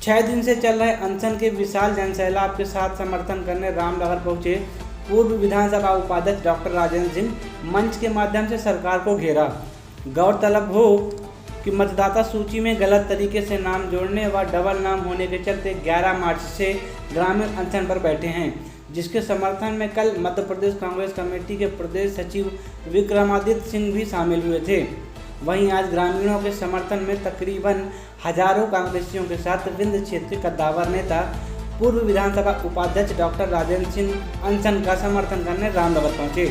6 दिन से चल रहे अनशन के विशाल जनसैलाब के साथ समर्थन करने रामनगर पहुंचे पूर्व विधानसभा उपाध्यक्ष डॉक्टर राजेंद्र सिंह मंच के माध्यम से सरकार को घेरा। गौरतलब हो कि मतदाता सूची में गलत तरीके से नाम जोड़ने व डबल नाम होने के चलते 11 मार्च से ग्रामीण अनशन पर बैठे हैं, जिसके समर्थन में कल मध्य प्रदेश कांग्रेस कमेटी के प्रदेश सचिव विक्रमादित्य सिंह भी शामिल हुए थे। वहीं आज ग्रामीणों के समर्थन में तकरीबन हजारों कांग्रेसियों के साथ विंध्य क्षेत्र के कद्दावर नेता पूर्व विधानसभा उपाध्यक्ष डॉक्टर राजेंद्र सिंह अनशन का समर्थन करने रामनगर पहुंचे।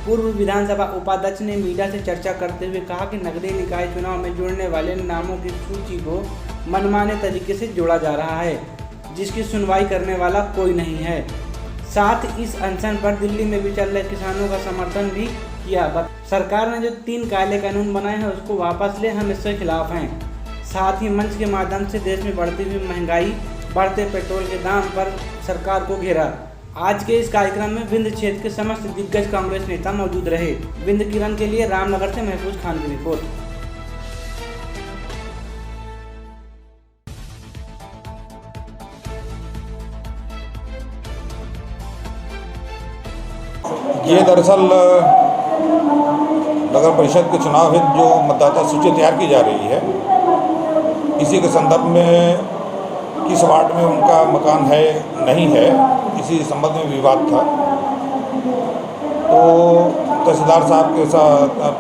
पूर्व विधानसभा उपाध्यक्ष ने मीडिया से चर्चा करते हुए कहा कि नगरीय निकाय चुनाव में जुड़ने वाले नामों की सूची को मनमाने तरीके से जोड़ा जा रहा है, जिसकी सुनवाई करने वाला कोई नहीं है। साथ इस अनशन पर दिल्ली में भी चल रहे किसानों का समर्थन भी किया। सरकार ने जो 3 काले कानून बनाए हैं उसको वापस ले, हम इसके खिलाफ हैं। साथ ही मंच के माध्यम से देश में बढ़ती हुई महंगाई, बढ़ते पेट्रोल के दाम पर सरकार को घेरा। आज के इस कार्यक्रम में विंध्य क्षेत्र के समस्त दिग्गज कांग्रेस नेता मौजूद रहे। विंध्य किरण के लिए रामनगर से महफूज खान की रिपोर्ट। ये दरअसल नगर परिषद के चुनाव हेतु जो मतदाता सूची तैयार की जा रही है, इसी के संदर्भ में किस वार्ड में उनका मकान है नहीं है, इसी संबंध में विवाद था। तो तहसीलदार साहब के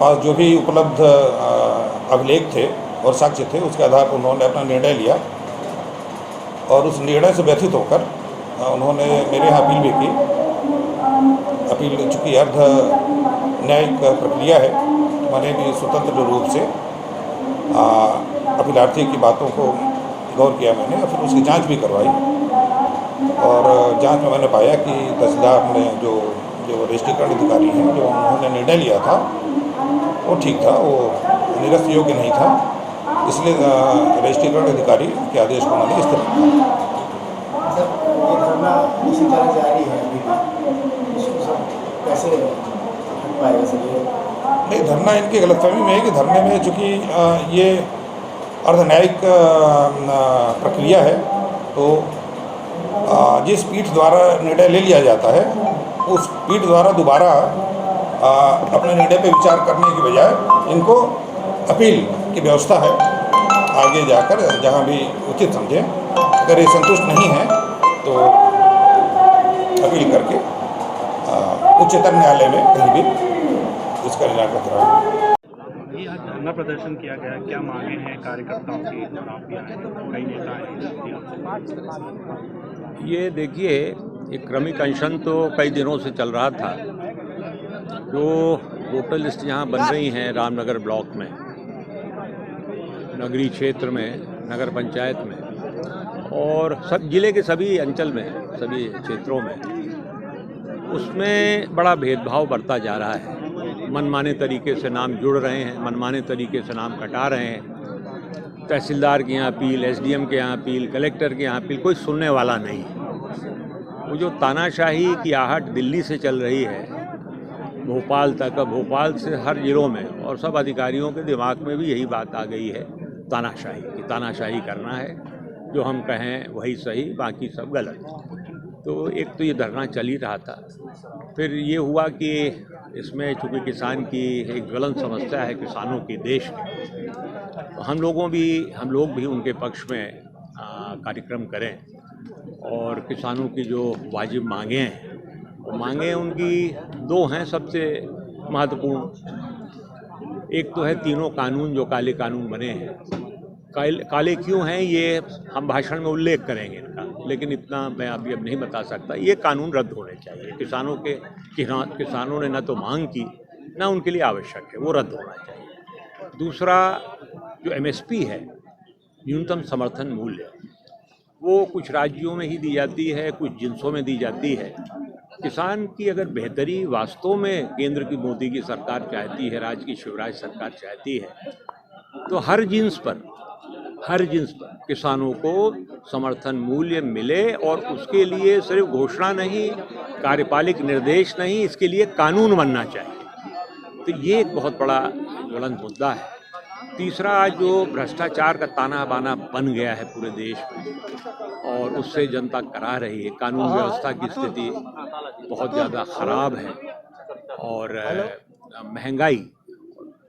पास जो भी उपलब्ध अभिलेख थे और साक्ष्य थे, उसके आधार पर उन्होंने अपना निर्णय लिया और उस निर्णय से व्यथित होकर उन्होंने मेरे यहाँ अपील भी की। अपील चूँकि अर्ध न्यायिक प्रक्रिया है, मैंने भी स्वतंत्र रूप से अपीलार्थी की बातों को गौर किया मैंने और फिर उसकी जांच भी करवाई। और जांच में मैंने पाया कि तहसीलदार ने जो रजिस्ट्रीकरण अधिकारी हैं, जो उन्होंने निर्णय लिया था वो ठीक था, वो निरस्त योग्य नहीं था, इसलिए रजिस्ट्रीकरण अधिकारी के आदेश को उन्होंने स्थगित नहीं, धरना इनकी गलतफहमी में है कि धरने में चूँकि ये अर्धन्यायिक प्रक्रिया है, तो जिस पीठ द्वारा निर्णय ले लिया जाता है उस पीठ द्वारा दोबारा अपने निर्णय पर विचार करने की बजाय इनको अपील की व्यवस्था है। आगे जाकर जहाँ भी उचित समझें, अगर ये संतुष्ट नहीं है तो अपील करके उच्चतम न्यायालय में कहीं भी इसका निराकरण कराएं। ये आज धरना प्रदर्शन किया गया, क्या मांगे हैं कार्यकर्ताओं की? आप भी आए, कई नेता हैं। ये देखिए, एक क्रमिक अनशन तो कई दिनों से चल रहा था। जो वोटर लिस्ट यहाँ बन रही हैं रामनगर ब्लॉक में, नगरीय क्षेत्र में, नगर पंचायत में और सब जिले के सभी अंचल में, सभी क्षेत्रों में, उसमें बड़ा भेदभाव बढ़ता जा रहा है। मनमाने तरीके से नाम जुड़ रहे हैं, मनमाने तरीके से नाम कटा रहे हैं। तहसीलदार के यहाँ अपील, एसडीएम के यहाँ अपील, कलेक्टर के यहाँ अपील, कोई सुनने वाला नहीं। वो जो तानाशाही की आहट दिल्ली से चल रही है भोपाल तक, भोपाल से हर जिलों में, और सब अधिकारियों के दिमाग में भी यही बात आ गई है तानाशाही की। तानाशाही करना है, जो हम कहें वही सही, बाकी सब गलत। तो एक तो ये धरना चल ही रहा था। फिर ये हुआ कि इसमें चूँकि किसान की एक ज्वलंत समस्या है, किसानों की देश की, तो हम लोग भी उनके पक्ष में कार्यक्रम करें और किसानों की जो वाजिब मांगें हैं, वो मांगें उनकी 2 हैं सबसे महत्वपूर्ण। एक तो है तीनों कानून, जो काले कानून बने हैं। काले क्यों हैं ये हम भाषण में उल्लेख करेंगे इनका, लेकिन इतना मैं अभी अब नहीं बता सकता। ये कानून रद्द होने चाहिए। किसानों ने न तो मांग की, न उनके लिए आवश्यक है, वो रद्द होना चाहिए। दूसरा, जो एमएसपी है, न्यूनतम समर्थन मूल्य, वो कुछ राज्यों में ही दी जाती है, कुछ जिन्सों में दी जाती है। किसान की अगर बेहतरी वास्तव में केंद्र की मोदी की सरकार चाहती है, राज्य की शिवराज सरकार चाहती है, तो हर जिन्स पर किसानों को समर्थन मूल्य मिले, और उसके लिए सिर्फ घोषणा नहीं, कार्यपालिक निर्देश नहीं, इसके लिए कानून बनना चाहिए। तो ये एक बहुत बड़ा ज्वलंत मुद्दा है। तीसरा, जो भ्रष्टाचार का ताना बाना बन गया है पूरे देश में, और उससे जनता करा रही है। कानून व्यवस्था की स्थिति बहुत ज़्यादा ख़राब है और महंगाई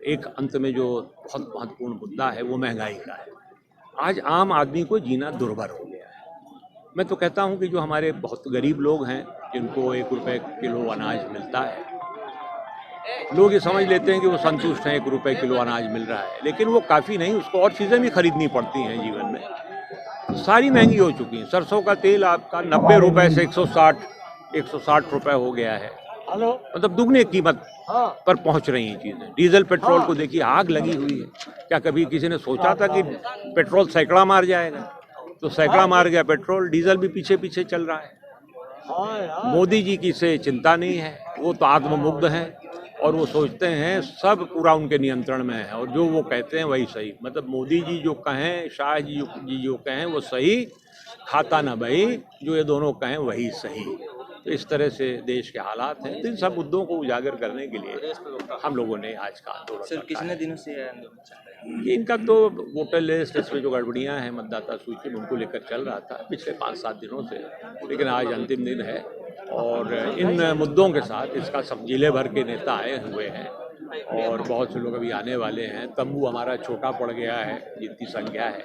एक अंत में जो बहुत महत्वपूर्ण मुद्दा है वो महंगाई का है। आज आम आदमी को जीना दुर्भर हो गया है। मैं तो कहता हूँ कि जो हमारे बहुत गरीब लोग हैं जिनको 1 रुपये किलो अनाज मिलता है, लोग ये समझ लेते हैं कि वो संतुष्ट हैं, 1 रुपये किलो अनाज मिल रहा है, लेकिन वो काफ़ी नहीं, उसको और चीज़ें भी खरीदनी पड़ती हैं जीवन में। तो सारी महंगी हो चुकी हैं। सरसों का तेल आपका 90 रुपये से 160 रुपये हो गया है, मतलब दुगने कीमत पर पहुंच रही हैं चीज़ें। डीजल पेट्रोल को देखिए, आग लगी हुई है। क्या कभी किसी ने सोचा था कि पेट्रोल सैकड़ा मार जाएगा? तो सैकड़ा मार गया पेट्रोल। डीजल भी पीछे पीछे चल रहा है। मोदी जी की से चिंता नहीं है, वो तो आत्ममुग्ध हैं और वो सोचते हैं सब पूरा उनके नियंत्रण में है और जो वो कहते हैं वही सही। मतलब मोदी जी जो कहें, शाह जी जो कहें वो सही, खाता ना भाई, जो ये दोनों कहें वही सही। तो इस तरह से देश के हालात हैं। तो इन सब मुद्दों को उजागर करने के लिए हम लोगों ने आज का आंदोलन सर, रखा कितने है। दिनों से ये आंदोलन चल रहा है? ये इनका तो वोटर लिस्ट, इसमें जो गड़बड़ियां हैं मतदाता सूची में, उनको लेकर चल रहा था पिछले 5-7 दिनों से, लेकिन आज अंतिम दिन है और इन मुद्दों के साथ इसका सब जिले भर के नेता आए हुए हैं और बहुत से लोग अभी आने वाले हैं। तंबू हमारा छोटा पड़ गया है जितनी संख्या है।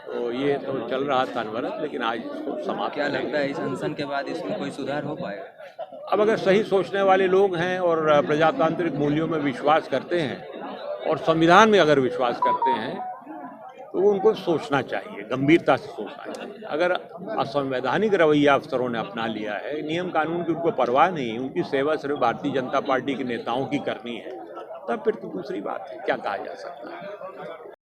तो ये तो चल रहा था अनवरत, लेकिन आज इसको समाप्त क्या करेंगे। लगता है इस अनशन के बाद इसमें कोई सुधार हो पाएगा? अब अगर सही सोचने वाले लोग हैं और प्रजातांत्रिक मूल्यों में विश्वास करते हैं और संविधान में अगर विश्वास करते हैं तो उनको सोचना चाहिए, गंभीरता से सोचना चाहिए। अगर असंवैधानिक रवैया अफसरों ने अपना लिया है, नियम कानून की उनको परवाह नहीं, उनकी सेवा सिर्फ भारतीय जनता पार्टी के नेताओं की करनी है, तब फिर तो दूसरी बात है, क्या कहा जा सकता है।